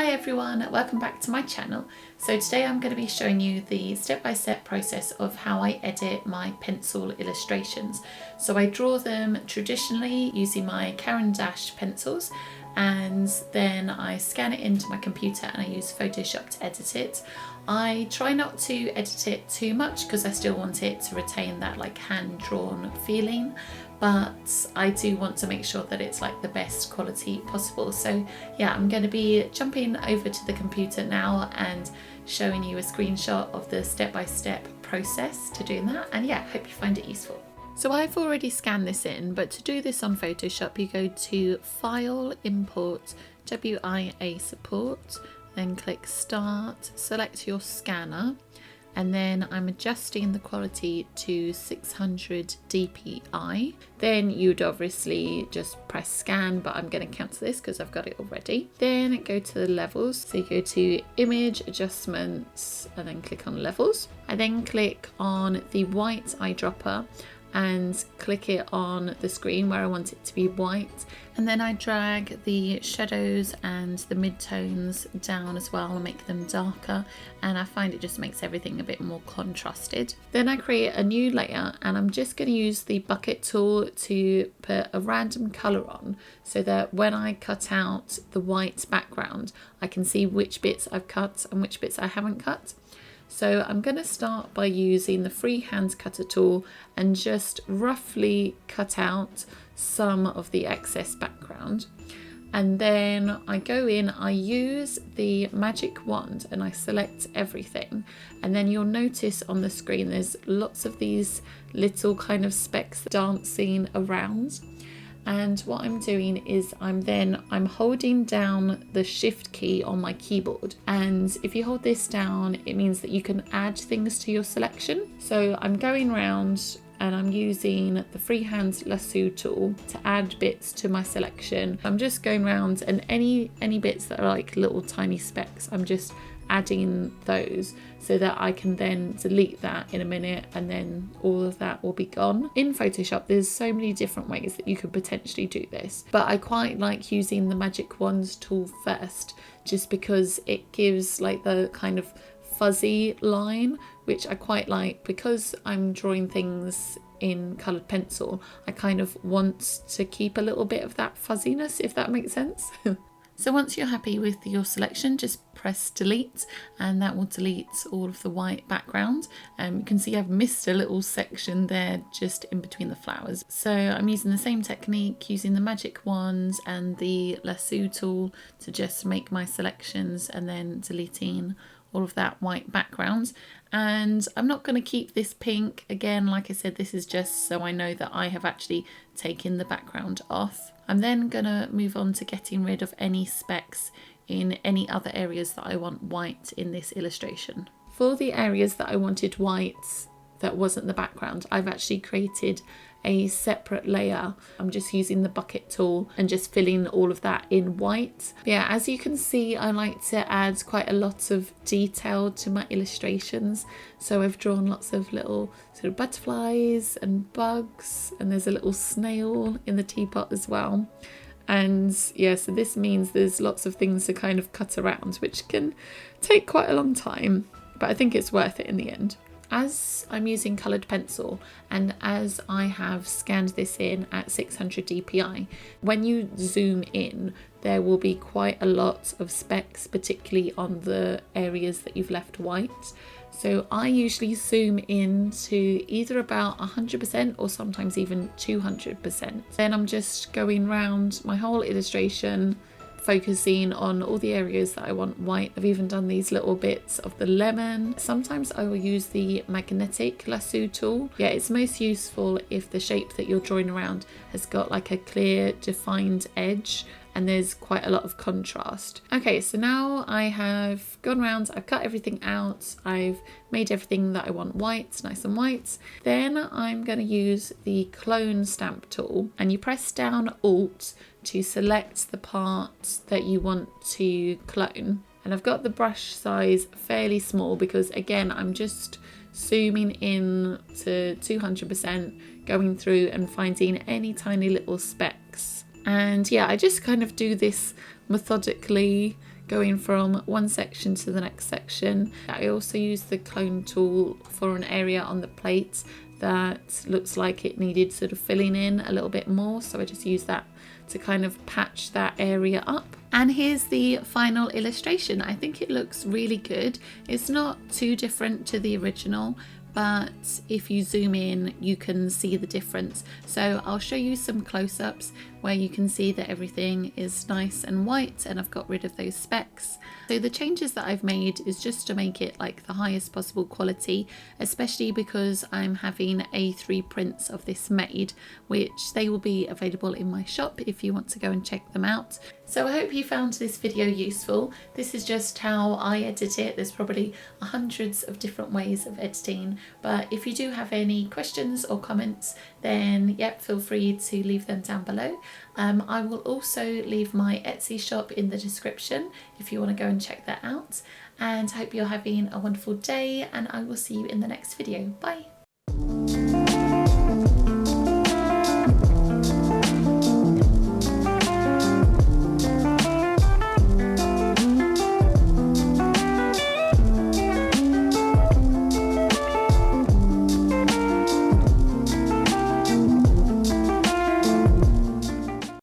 Hi everyone, welcome back to my channel. So today I'm going to be showing you the step-by-step process of how I edit my pencil illustrations. So I draw them traditionally using my Caran d'Ache pencils, and then I scan it into my computer and I use Photoshop to edit it. I try not to edit it too much because I still want it to retain that like hand-drawn feeling, but I do want to make sure that it's like the best quality possible. So yeah, I'm going to be jumping over to the computer now and showing you a screenshot of the step-by-step process to doing that, and yeah, hope you find it useful. So I've already scanned this in, but to do this on Photoshop you go to File, Import, WIA Support, then click Start, select your scanner, and then I'm adjusting the quality to 600 dpi. Then you'd obviously just press scan, but I'm going to cancel this because I've got it already. Then go to the levels, so you go to Image, Adjustments, and then click on Levels. I then click on the white eyedropper and click it on the screen where I want it to be white, and then I drag the shadows and the midtones down as well and make them darker, and I find it just makes everything a bit more contrasted. Then I create a new layer and I'm just going to use the bucket tool to put a random colour on so that when I cut out the white background I can see which bits I've cut and which bits I haven't cut. So I'm going to start by using the freehand cutter tool and just roughly cut out some of the excess background. And then I go in, I use the magic wand and I select everything. And then you'll notice on the screen there's lots of these little kind of specks dancing around. And what I'm doing is I'm holding down the shift key on my keyboard, and if you hold this down it means that you can add things to your selection. So I'm going around and I'm using the freehand lasso tool to add bits to my selection. I'm just going around, and any bits that are like little tiny specks, I'm just adding those so that I can then delete that in a minute, and then all of that will be gone. In Photoshop there's so many different ways that you could potentially do this, but I quite like using the magic wands tool first, just because it gives like the kind of fuzzy line, which I quite like. Because I'm drawing things in coloured pencil, I kind of want to keep a little bit of that fuzziness, if that makes sense. So once you're happy with your selection, just press delete, and that will delete all of the white background. You can see I've missed a little section there just in between the flowers. So I'm using the same technique, using the magic wands and the lasso tool to just make my selections, and then deleting all of that white background. And I'm not going to keep this pink. Again, like I said, this is just so I know that I have actually taken the background off. I'm then going to move on to getting rid of any specks in any other areas that I want white in this illustration. For the areas that I wanted white that wasn't the background, I've actually created a separate layer. I'm just using the bucket tool and just filling all of that in white. But yeah, as you can see, I like to add quite a lot of detail to my illustrations. So I've drawn lots of little sort of butterflies and bugs, and there's a little snail in the teapot as well. And yeah, so this means there's lots of things to kind of cut around, which can take quite a long time, but I think it's worth it in the end. As I'm using coloured pencil, and as I have scanned this in at 600 dpi, when you zoom in there will be quite a lot of specks, particularly on the areas that you've left white. So I usually zoom in to either about 100% or sometimes even 200%. Then I'm just going around my whole illustration, focusing on all the areas that I want white. I've even done these little bits of the lemon. Sometimes I will use the magnetic lasso tool. Yeah, it's most useful if the shape that you're drawing around has got like a clear defined edge and there's quite a lot of contrast. Okay, so now I have gone around, I've cut everything out, I've made everything that I want white, nice and white. Then I'm going to use the clone stamp tool, and you press down Alt to select the part that you want to clone. And I've got the brush size fairly small because again I'm just zooming in to 200%, going through and finding any tiny little specks. And yeah, I just kind of do this methodically, going from one section to the next section. I also use the clone tool for an area on the plate that looks like it needed sort of filling in a little bit more, so I just use that to kind of patch that area up. And here's the final illustration. I think it looks really good. It's not too different to the original, but if you zoom in you can see the difference. So I'll show you some close-ups where you can see that everything is nice and white and I've got rid of those specks. So the changes that I've made is just to make it like the highest possible quality, especially because I'm having A3 prints of this made, which they will be available in my shop if you want to go and check them out. So I hope you found this video useful. This is just how I edit it. There's probably hundreds of different ways of editing, but if you do have any questions or comments, then yep, feel free to leave them down below. I will also leave my Etsy shop in the description if you want to go and check that out. And I hope you're having a wonderful day, and I will see you in the next video. Bye!